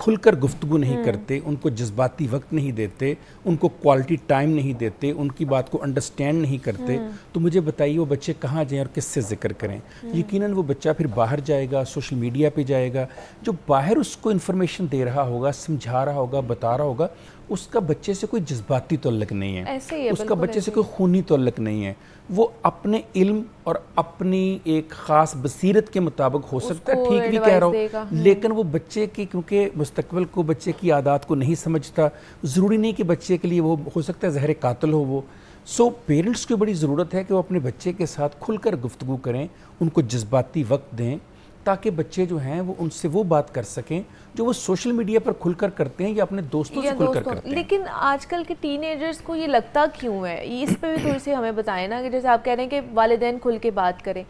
کھل کر گفتگو نہیں کرتے، ان کو جذباتی وقت نہیں دیتے، ان کو کوالٹی ٹائم نہیں دیتے، ان کی بات کو انڈرسٹینڈ نہیں کرتے، تو مجھے بتائیے وہ بچے کہاں جائیں اور کس سے ذکر کریں؟ یقیناً وہ بچہ پھر باہر جائے گا، سوشل میڈیا پہ جائے گا، جو باہر اس کو انفارمیشن دے رہا ہوگا، سمجھا رہا ہوگا، بتا رہا ہوگا، اس کا بچے سے کوئی جذباتی تعلق نہیں ہے، اس کا بچے سے کوئی خونی تعلق نہیں ہے، وہ اپنے علم اور اپنی ایک خاص بصیرت کے مطابق ہو سکتا ہے، ٹھیک بھی کہہ رہا ہوں، لیکن وہ بچے کی کیونکہ مستقبل کو، بچے کی عادات کو نہیں سمجھتا، ضروری نہیں کہ بچے کے لیے وہ ہو سکتا ہے زہر قاتل ہو وہ. سو پیرنٹس کی بڑی ضرورت ہے کہ وہ اپنے بچے کے ساتھ کھل کر گفتگو کریں، ان کو جذباتی وقت دیں، تاکہ بچے جو ہیں وہ ان سے وہ بات کر سکیں جو وہ سوشل میڈیا پر کھل کر کرتے ہیں یا اپنے دوستوں سے کھل کر کرتے ہیں. لیکن آج کل کے ٹین ایجرز کو یہ لگتا کیوں ہے؟ اس پہ بھی تھوڑی سی ہمیں بتائیں نا، کہ جیسے آپ کہہ رہے ہیں کہ والدین کھل کے بات کریں،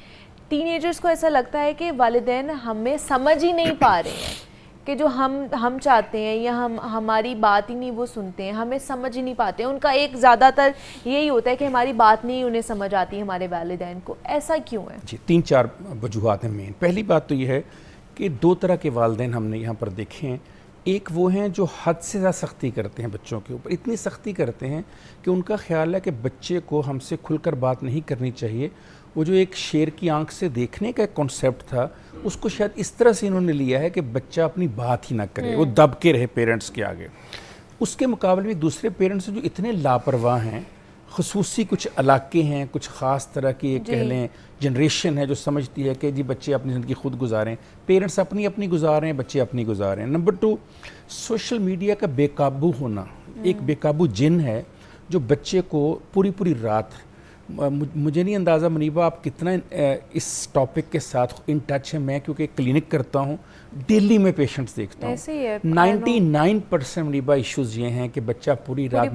ٹین ایجرز کو ایسا لگتا ہے کہ والدین ہمیں سمجھ ہی نہیں پا رہے ہیں، کہ جو ہم چاہتے ہیں یا ہماری بات ہی نہیں وہ سنتے ہیں، ہمیں سمجھ ہی نہیں پاتے ہیں. ان کا ایک زیادہ تر یہی ہوتا ہے کہ ہماری بات نہیں انہیں سمجھ آتی ہمارے والدین کو. ایسا کیوں ہے؟ جی 3-4 وجوہات ہیں مین. پہلی بات تو یہ ہے کہ 2 طرح کے والدین ہم نے یہاں پر دیکھے ہیں. ایک وہ ہیں جو حد سے زیادہ سختی کرتے ہیں بچوں کے اوپر، اتنی سختی کرتے ہیں کہ ان کا خیال ہے کہ بچے کو ہم سے کھل کر بات نہیں کرنی چاہیے. وہ جو ایک شیر کی آنکھ سے دیکھنے کا ایک کانسیپٹ تھا، اس کو شاید اس طرح سے انہوں نے لیا ہے کہ بچہ اپنی بات ہی نہ کرے، وہ دب کے رہے پیرنٹس کے آگے. اس کے مقابلے میں دوسرے پیرنٹس جو اتنے لاپرواہ ہیں، خصوصی کچھ علاقے ہیں، کچھ خاص طرح کی کہہ لیں جنریشن ہے جو سمجھتی ہے کہ جی بچے اپنی زندگی خود گزاریں، پیرنٹس اپنی گزاریں ہیں، بچے اپنی گزاریں. نمبر 2، سوشل میڈیا کا بے قابو ہونا. ایک بے قابو جن ہے جو بچے کو پوری رات، مجھے نہیں اندازہ منیبہ آپ کتنا اس ٹاپک کے ساتھ ان ٹچ ہیں. میں کیونکہ کلینک کرتا ہوں، ڈیلی میں پیشنٹس دیکھتا ہوں. 99% منیبہ ایشوز یہ ہیں کہ بچہ پوری رات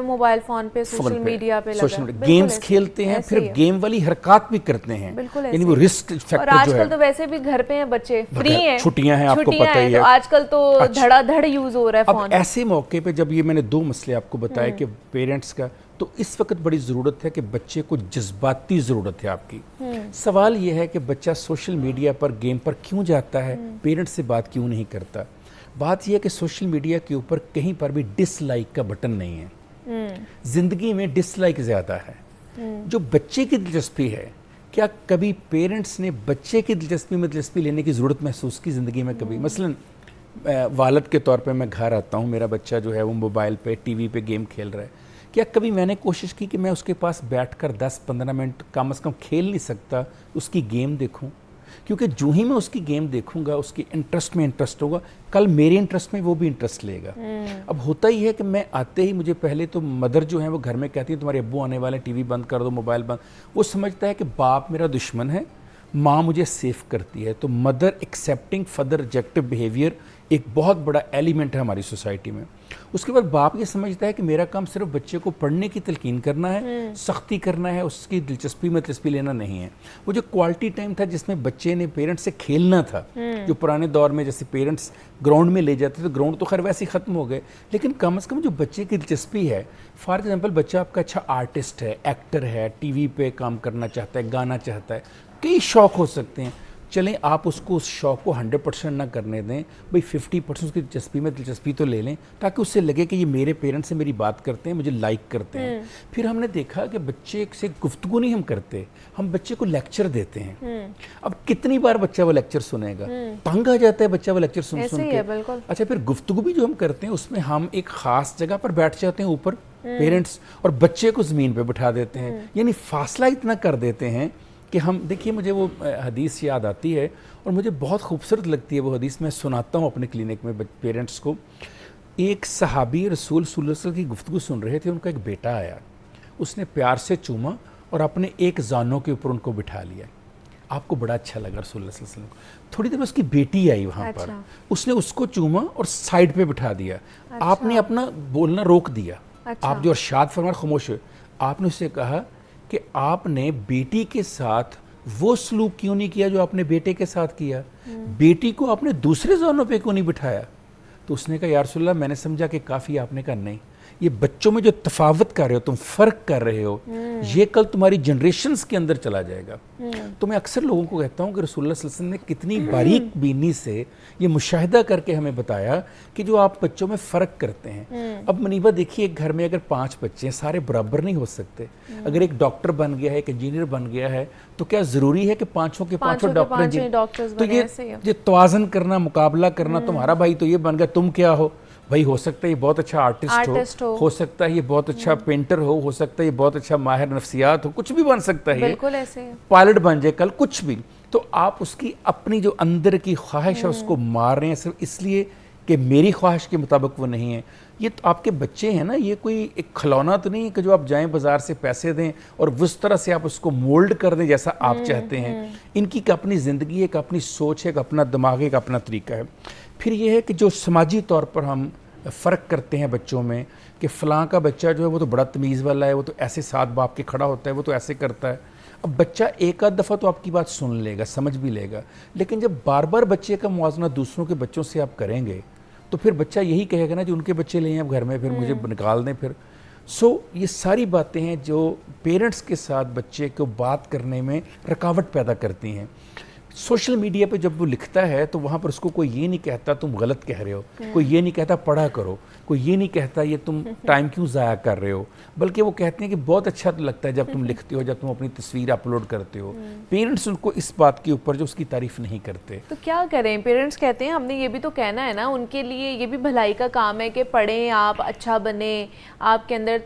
موبائل فون پہ سوشل میڈیا پہ گیمز کھیلتے ہیں، پھر گیم والی حرکات بھی کرتے ہیں، یعنی وہ رسک فیکٹر جو ہے. اور آج کل تو ویسے بھی گھر پہ ہیں بچے، فری ہیں، چھٹیاں ہیں، آپ کو پتہ ہی ہے آج کل تو دھڑا دھڑ یوز ہو رہا ہے فون. اب ایسے موقع پہ جب یہ میں نے 2 مسئلے آپ کو بتائے کہ پیرنٹس کا، تو اس وقت بڑی ضرورت ہے کہ بچے کو جذباتی ضرورت ہے آپ کی. سوال یہ ہے کہ بچہ سوشل میڈیا پر گیم پر کیوں جاتا ہے، پیرنٹس سے بات کیوں نہیں کرتا. بات یہ ہے کہ سوشل میڈیا کے اوپر کہیں پر بھی ڈس لائک کا بٹن نہیں ہے. زندگی میں ڈس لائک زیادہ ہے. جو بچے کی دلچسپی ہے، کیا کبھی پیرنٹس نے بچے کی دلچسپی میں دلچسپی لینے کی ضرورت محسوس کی زندگی میں کبھی؟ مثلاً والد کے طور پہ میں گھر آتا ہوں، میرا بچہ جو ہے وہ موبائل پہ ٹی وی پہ گیم کھیل رہا ہے، کیا کبھی میں نے کوشش کی کہ میں اس کے پاس بیٹھ کر 10-15 منٹ کم از کم کھیل نہیں سکتا، اس کی گیم دیکھوں؟ کیونکہ جو ہی میں اس کی گیم دیکھوں گا، اس کی انٹرسٹ میں انٹرسٹ ہوگا، کل میرے انٹرسٹ میں وہ بھی انٹرسٹ لے گا. اب ہوتا ہی ہے کہ میں آتے ہی مجھے پہلے تو مدر جو ہیں وہ گھر میں کہتی ہیں تمہارے ابو آنے والے، ٹی وی بند کر دو، موبائل بند. وہ سمجھتا ہے کہ باپ میرا دشمن ہے، ماں مجھے سیف کرتی ہے. تو مدر ایکسیپٹنگ فادر ریجیکٹو بیہیویئر ایک بہت بڑا ایلیمنٹ ہے ہماری سوسائٹی میں. اس کے بعد باپ یہ سمجھتا ہے کہ میرا کام صرف بچے کو پڑھنے کی تلقین کرنا ہے، سختی کرنا ہے، اس کی دلچسپی میں دلچسپی لینا نہیں ہے. وہ جو کوالٹی ٹائم تھا جس میں بچے نے پیرنٹس سے کھیلنا تھا، جو پرانے دور میں جیسے پیرنٹس گراؤنڈ میں لے جاتے تھے، گراؤنڈ تو خیر ویسے ہی ختم ہو گئے، لیکن کم از کم جو بچے کی دلچسپی ہے، فار ایگزامپل بچہ آپ کا اچھا آرٹسٹ ہے، ایکٹر ہے، ٹی وی پہ کام کرنا چاہتا ہے، گانا چاہتا ہے، کئی شوق ہو سکتے ہیں. چلیں آپ اس کو اس شوق کو 100% نہ کرنے دیں، بھئی 50% اس کی دلچسپی میں دلچسپی تو لے لیں، تاکہ اس سے لگے کہ یہ میرے پیرنٹس سے میری بات کرتے ہیں، مجھے لائک کرتے ہیں. پھر ہم نے دیکھا کہ بچے سے گفتگو نہیں ہم کرتے، ہم بچے کو لیکچر دیتے ہیں. اب کتنی بار بچہ وہ لیکچر سنے گا؟ تنگ آ جاتا ہے بچہ وہ لیکچر سن کے. اچھا پھر گفتگو بھی جو ہم کرتے ہیں اس میں ہم ایک خاص جگہ پر بیٹھ جاتے ہیں اوپر پیرنٹس، اور بچے کو زمین پہ بٹھا دیتے ہیں، یعنی فاصلہ اتنا کر دیتے ہیں کہ ہم دیکھیے. مجھے وہ حدیث یاد آتی ہے اور مجھے بہت خوبصورت لگتی ہے وہ حدیث. میں سناتا ہوں اپنے کلینک میں پیرنٹس کو. ایک صحابی رسول صلی اللہ علیہ وسلم کی گفتگو سن رہے تھے، ان کا ایک بیٹا آیا، اس نے پیار سے چوما اور اپنے ایک زانوں کے اوپر ان کو بٹھا لیا. آپ کو بڑا اچھا لگا رسول اللہ صلی اللہ علیہ وسلم کو. تھوڑی دیر میں اس کی بیٹی آئی وہاں پر، اس نے اس کو چوما اور سائڈ پہ بٹھا دیا. آپ نے اپنا بولنا روک دیا، آپ جو ارشاد فرما خاموش ہوئے. آپ نے اس سے کہا کہ آپ نے بیٹی کے ساتھ وہ سلوک کیوں نہیں کیا جو آپ نے بیٹے کے ساتھ کیا؟ بیٹی کو آپ نے دوسرے زانوں پہ کیوں نہیں بٹھایا؟ تو اس نے کہا یا رسول اللہ میں نے سمجھا کہ کافی. آپ نے کہا نہیں، یہ بچوں میں جو تفاوت کر رہے ہو تم، فرق کر رہے ہو، یہ کل تمہاری جنریشنز کے اندر چلا جائے گا. تو میں اکثر لوگوں کو کہتا ہوں کہ رسول اللہ صلی اللہ علیہ وسلم نے کتنی باریک بینی سے یہ مشاہدہ کر کے ہمیں بتایا کہ جو آپ بچوں میں فرق کرتے ہیں. اب منیبہ دیکھیے، ایک گھر میں اگر 5 بچے ہیں، سارے برابر نہیں ہو سکتے. اگر ایک ڈاکٹر بن گیا ہے، ایک انجینئر بن گیا ہے، تو کیا ضروری ہے کہ پانچوں کے پانچوں ڈاکٹر؟ تو یہ توازن کرنا، مقابلہ کرنا، تمہارا بھائی تو یہ بن گیا، تم کیا ہو؟ بھائی ہو سکتا ہے یہ بہت اچھا آرٹسٹ ہو سکتا ہے یہ بہت اچھا پینٹر ہو سکتا ہے یہ بہت اچھا ماہر نفسیات ہو، کچھ بھی بن سکتا ہے، بالکل ایسے پائلٹ بن جائے کل، کچھ بھی. تو آپ اس کی اپنی جو اندر کی خواہش ہے اس کو مار رہے ہیں صرف اس لیے کہ میری خواہش کے مطابق وہ نہیں ہے. یہ تو آپ کے بچے ہیں نا، یہ کوئی ایک کھلونا تو نہیں ہے کہ جو آپ جائیں بازار سے پیسے دیں اور اس طرح سے آپ اس کو مولڈ کر دیں جیسا آپ چاہتے ہیں. ان کی ایک اپنی زندگی ہے، ایک اپنی سوچ ہے، ایک اپنا دماغ ہے، ایک اپنا طریقہ ہے. پھر یہ ہے کہ جو سماجی طور پر ہم فرق کرتے ہیں بچوں میں کہ فلاں کا بچہ جو ہے وہ تو بڑا تمیز والا ہے، وہ تو ایسے ساتھ باپ کے کھڑا ہوتا ہے، وہ تو ایسے کرتا ہے. اب بچہ ایک آدھ دفعہ تو آپ کی بات سن لے گا، سمجھ بھی لے گا، لیکن جب بار بار بچے کا موازنہ دوسروں کے بچوں سے آپ کریں گے تو پھر بچہ یہی کہے گا نا جو ان کے بچے لے ہیں اب گھر میں، پھر مجھے نکال دیں پھر. یہ ساری باتیں ہیں جو پیرنٹس کے ساتھ بچے کو بات کرنے میں رکاوٹ پیدا کرتی ہیں. سوشل میڈیا پہ جب وہ لکھتا ہے تو وہاں پر اس کو کوئی یہ نہیں کہتا تم غلط کہہ رہے ہو، کوئی یہ نہیں کہتا پڑھا کرو، کوئی یہ نہیں کہتا یہ تم ٹائم کیوں ضائع کر رہے ہو، بلکہ وہ کہتے ہیں کہ بہت اچھا لگتا ہے جب تم لکھتے ہو، جب تم اپنی تصویر اپلوڈ کرتے ہو. پیرنٹس ان کو اس بات کے اوپر جو اس کی تعریف نہیں کرتے. تو کیا کریں؟ پیرنٹس کہتے ہیں ہم نے یہ بھی تو کہنا ہے نا، ان کے لیے یہ بھی بھلائی کا کام ہے کہ پڑھیں، آپ اچھا بنیں، آپ کے اندر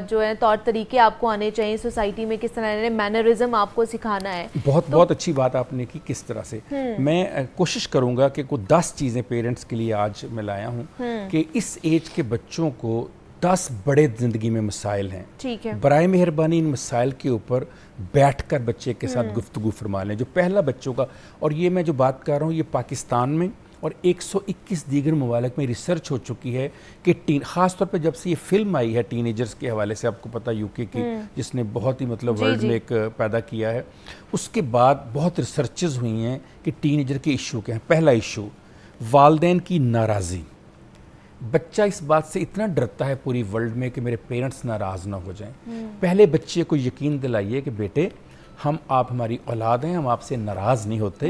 جو ہے طور طریقے آپ کو آنے چاہیے، سوسائٹی میں کس طرح مینرزم آپ کو سکھانا ہے. بہت اچھی بات آپ نے کی. کس طرح سے میں کوشش کروں گا کہ کوئی 10 چیزیں پیرنٹس کے لیے آج میں لایا ہوں کہ اس ایج کے بچوں کو 10 بڑے زندگی میں مسائل ہیں. ٹھیک ہے، برائے مہربانی ان مسائل کے اوپر بیٹھ کر بچے کے ساتھ گفتگو فرما لیں. جو پہلا بچوں کا، اور یہ میں جو بات کر رہا ہوں یہ پاکستان میں اور 121 دیگر ممالک میں ریسرچ ہو چکی ہے کہ خاص طور پہ جب سے یہ فلم آئی ہے ٹین ایجرز کے حوالے سے، آپ کو پتہ یو کے کی، جس نے بہت ہی مطلب ورلڈ میں ایک پیدا کیا ہے، اس کے بعد بہت ریسرچز ہوئی ہیں کہ ٹین ایجر کے ایشو کے ہیں. پہلا ایشو والدین کی ناراضی. بچہ اس بات سے اتنا ڈرتا ہے پوری ورلڈ میں کہ میرے پیرنٹس ناراض نہ ہو جائیں. پہلے بچے کو یقین دلائیے کہ بیٹے آپ ہماری اولاد ہیں، ہم آپ سے ناراض نہیں ہوتے.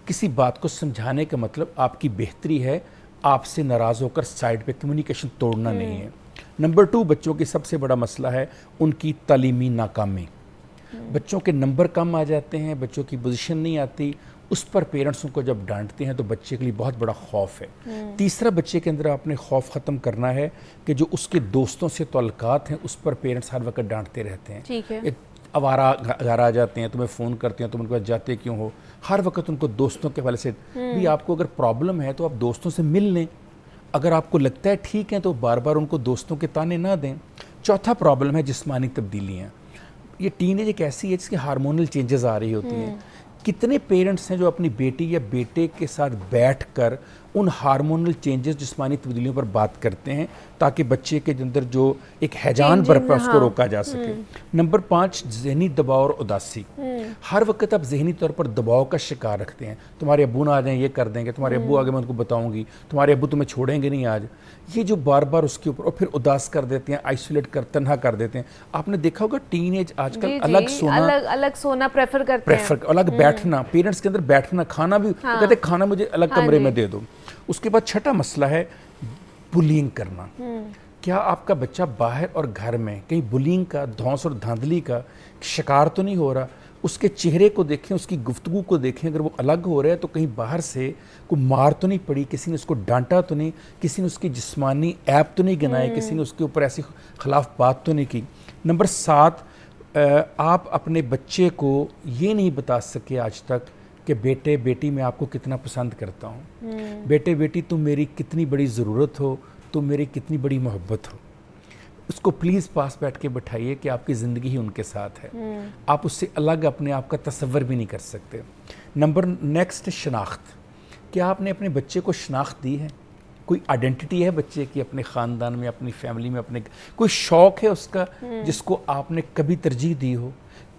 کسی بات کو سمجھانے کا مطلب آپ کی بہتری ہے، آپ سے ناراض ہو کر سائڈ پہ کمیونیکیشن توڑنا نہیں ہے. نمبر 2 بچوں کی سب سے بڑا مسئلہ ہے ان کی تعلیمی ناکامی. بچوں کے نمبر کم آ جاتے ہیں، بچوں کی پوزیشن نہیں آتی، اس پر پیرنٹس ان کو جب ڈانٹتے ہیں تو بچے کے لیے بہت بڑا خوف ہے. تیسرا بچے کے اندر آپ نے خوف ختم کرنا ہے کہ جو اس کے دوستوں سے تعلقات ہیں اس پر پیرنٹس ہر وقت ڈانٹتے رہتے ہیں. ٹھیک ہے، آوارہ گھر آ جاتے ہیں، تمہیں فون کرتے ہیں، تم ان کے پاس جاتے کیوں ہو، ہر وقت ان کو دوستوں کے حوالے سے. بھی آپ کو اگر پرابلم ہے تو آپ دوستوں سے مل لیں، اگر آپ کو لگتا ہے ٹھیک ہے تو بار بار ان کو دوستوں کے تانے نہ دیں. چوتھا پرابلم ہے جسمانی تبدیلیاں. یہ ٹین ایج ایک ایسی ہے جس کی ہارمونل چینجز آ رہی ہوتی ہیں. کتنے پیرنٹس ہیں جو اپنی بیٹی یا بیٹے کے ساتھ بیٹھ کر ان ہارمونل چینجز، جسمانی تبدیلیوں پر بات کرتے ہیں تاکہ بچے کے اندر جو ایک ہیجان برپا اس کو روکا جا سکے. نمبر 5 ذہنی دباؤ اور اداسی. ہر وقت آپ ذہنی طور پر دباؤ کا شکار رکھتے ہیں. تمہارے ابو نہ آ جائیں یہ کر دیں گے، تمہارے ابو آگے میں ان کو بتاؤں گی، تمہارے ابو تمہیں چھوڑیں گے نہیں آج. یہ جو بار بار اس کے اوپر، اور پھر اداس کر دیتے ہیں، آئسولیٹ کر، تنہا کر دیتے ہیں. آپ نے دیکھا ہوگا ٹین ایج آج کل الگ سونا پریفر کرتے ہیں، الگ بیٹھنا، پیرنٹس کے اندر بیٹھنا، کھانا بھی کہتے ہیں کھانا مجھے الگ کمرے میں دے دو. اس کے بعد چھٹا مسئلہ ہے بلینگ کرنا. کیا آپ کا بچہ باہر اور گھر میں کہیں بلینگ کا، دھونس اور دھاندلی کا شکار تو نہیں ہو رہا؟ اس کے چہرے کو دیکھیں، اس کی گفتگو کو دیکھیں. اگر وہ الگ ہو رہا ہے تو کہیں باہر سے کوئی مار تو نہیں پڑی، کسی نے اس کو ڈانٹا تو نہیں، کسی نے اس کی جسمانی ایپ تو نہیں گنائے، کسی نے اس کے اوپر ایسی خلاف بات تو نہیں کی. نمبر 7 آپ اپنے بچے کو یہ نہیں بتا سکے آج تک کہ بیٹے بیٹی میں آپ کو کتنا پسند کرتا ہوں، بیٹے بیٹی تم میری کتنی بڑی ضرورت ہو، تم میری کتنی بڑی محبت ہو. اس کو پلیز پاس بیٹھ کے بٹھائیے کہ آپ کی زندگی ہی ان کے ساتھ ہے. آپ اس سے الگ اپنے آپ کا تصور بھی نہیں کر سکتے. نیکسٹ شناخت. کیا آپ نے اپنے بچے کو شناخت دی ہے؟ کوئی آئیڈینٹی ہے بچے کی اپنے خاندان میں، اپنی فیملی میں، اپنے کوئی شوق ہے اس کا جس کو آپ نے کبھی ترجیح دی ہو؟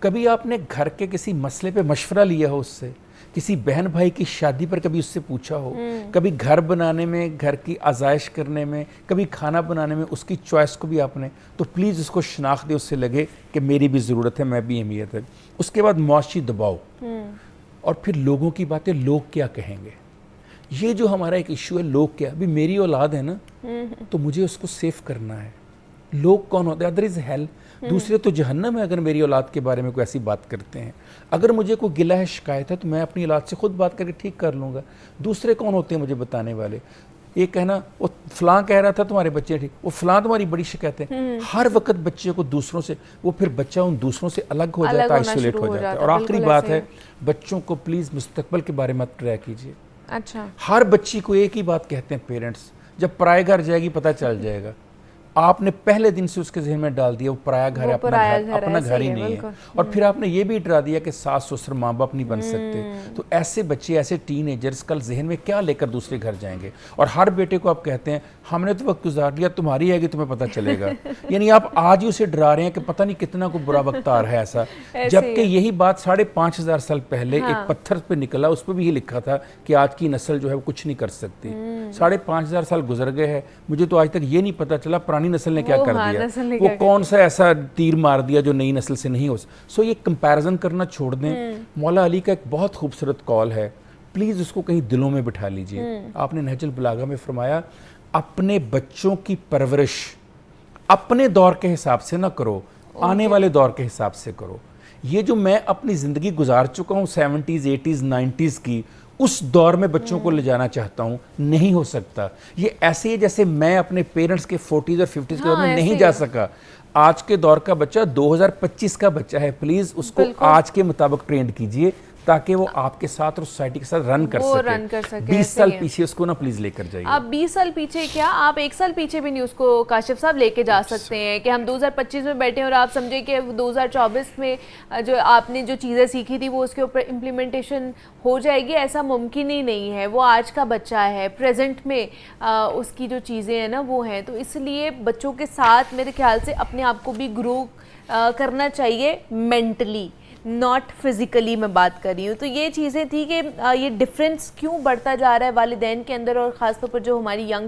کبھی آپ نے گھر کے کسی مسئلے پہ مشورہ لیا ہو اس سے؟ کسی بہن بھائی کی شادی پر کبھی اس سے پوچھا ہو؟ کبھی گھر بنانے میں، گھر کی آزائش کرنے میں، کبھی کھانا بنانے میں اس کی چوائس کو بھی آپ نے؟ تو پلیز اس کو شناخت دے، اس سے لگے کہ میری بھی ضرورت ہے، میں بھی اہمیت ہے۔ اس کے بعد معاشی دباؤ، اور پھر لوگوں کی باتیں، لوگ کیا کہیں گے، یہ جو ہمارا ایک ایشو ہے، لوگ کیا، ابھی میری اولاد ہے نا تو مجھے اس کو سیف کرنا ہے۔ لوگ کون ہوتے ہیں؟ ادر از ہیل، دوسرے تو جہنم ہے اگر میری اولاد کے بارے میں کوئی ایسی بات کرتے ہیں۔ اگر مجھے کوئی گلہ ہے، شکایت ہے، تو میں اپنی اولاد سے خود بات کر کے ٹھیک کر لوں گا۔ دوسرے کون ہوتے ہیں مجھے بتانے والے؟ یہ کہنا وہ فلاں کہہ رہا تھا تمہارے بچے ٹھیک، وہ فلاں تمہاری بڑی شکایت ہے۔ ہر وقت بچے کو دوسروں سے، وہ پھر بچہ ان دوسروں سے الگ ہو جاتا ہے، آئسولیٹ ہو جاتا ہے۔ اور آخری بات ہے، بچوں کو پلیز مستقبل کے بارے میں ٹرائی کیجیے۔ اچھا، ہر بچی کو ایک ہی بات کہتے ہیں پیرنٹس، جب پرائے گھر جائے گی پتہ چل جائے گا۔ آپ نے پہلے دن سے اس کے ذہن میں ڈال دیا وہ پرایا گھر ہے، اپنا گھر ہی نہیں ہے۔ اور پھر آپ نے یہ بھی ڈرا دیا کہ ساس سسر ماں باپ نہیں بن سکتے۔ تو ایسے بچے، ایسے ٹین ایجرز کل ذہن میں کیا لے کر دوسرے گھر جائیں گے؟ اور ہر بیٹے کو آپ کہتے ہیں ہم نے تو وقت گزار لیا، تمہاری ہے گی تمہیں پتہ چلے گا۔ یعنی آپ آج ہی اسے ڈرا رہے ہیں کہ پتہ نہیں کتنا کو برا وقت آ رہا ہے ایسا، جبکہ یہی بات 5,500 سال پہلے ایک پتھر پہ نکلا، اس پہ بھی یہ لکھا تھا کہ آج کی نسل جو ہے وہ کچھ نہیں کر سکتی۔ 5,500 سال گزر گئے ہیں، مجھے تو آج تک یہ نہیں پتہ چلا پرانی نسل نے کیا کر دیا، وہ کون سا ایسا تیر مار دیا جو نئی نسل سے نہیں ہو سو یہ کمپیرزن کرنا چھوڑ دیں۔ مولا علی کا ایک بہت خوبصورت کال ہے، پلیز اس کو کہیں دلوں میں بٹھا لیجئے۔ آپ نے نہج البلاغہ میں فرمایا اپنے بچوں کی پرورش اپنے دور کے حساب سے نہ کرو، آنے والے دور کے حساب سے کرو۔ یہ جو میں اپنی زندگی گزار چکا ہوں 70s 80s 90s کی، اس دور میں بچوں کو لے جانا چاہتا ہوں، نہیں ہو سکتا۔ یہ ایسے ہی جیسے میں اپنے پیرنٹس کے 40s اور 50s کے دور میں نہیں جا سکا۔ آج کے دور کا بچہ 2025 کا بچہ ہے، پلیز اس کو آج کے مطابق ٹرینڈ کیجئے تاکہ وہ آپ کے ساتھ اور سوسائٹی کے ساتھ رن کر سکے۔ 20 سال پیچھے اس کو نا پلیز لے کر جائیے۔ آپ 20 سال پیچھے کیا، آپ 1 سال پیچھے بھی نہیں اس کو کاشف صاحب لے کے جا سکتے ہیں کہ ہم 2025 میں بیٹھے اور آپ سمجھے کہ 2024 میں جو آپ نے جو چیزیں سیکھی تھی وہ اس کے اوپر امپلیمنٹیشن ہو جائے گی، ایسا ممکن ہی نہیں ہے۔ وہ آج کا بچہ ہے، پریزنٹ میں اس کی جو چیزیں ہیں نا وہ ہیں، تو اس لیے بچوں کے ساتھ میرے خیال سے اپنے آپ کو بھی گرو کرنا چاہیے، مینٹلی ناٹ فزیکلی میں بات کر رہی ہوں۔ تو یہ چیزیں تھی کہ یہ ڈفرینس کیوں بڑھتا جا رہا ہے والدین کے اندر، اور خاص طور پر جو ہماری ینگ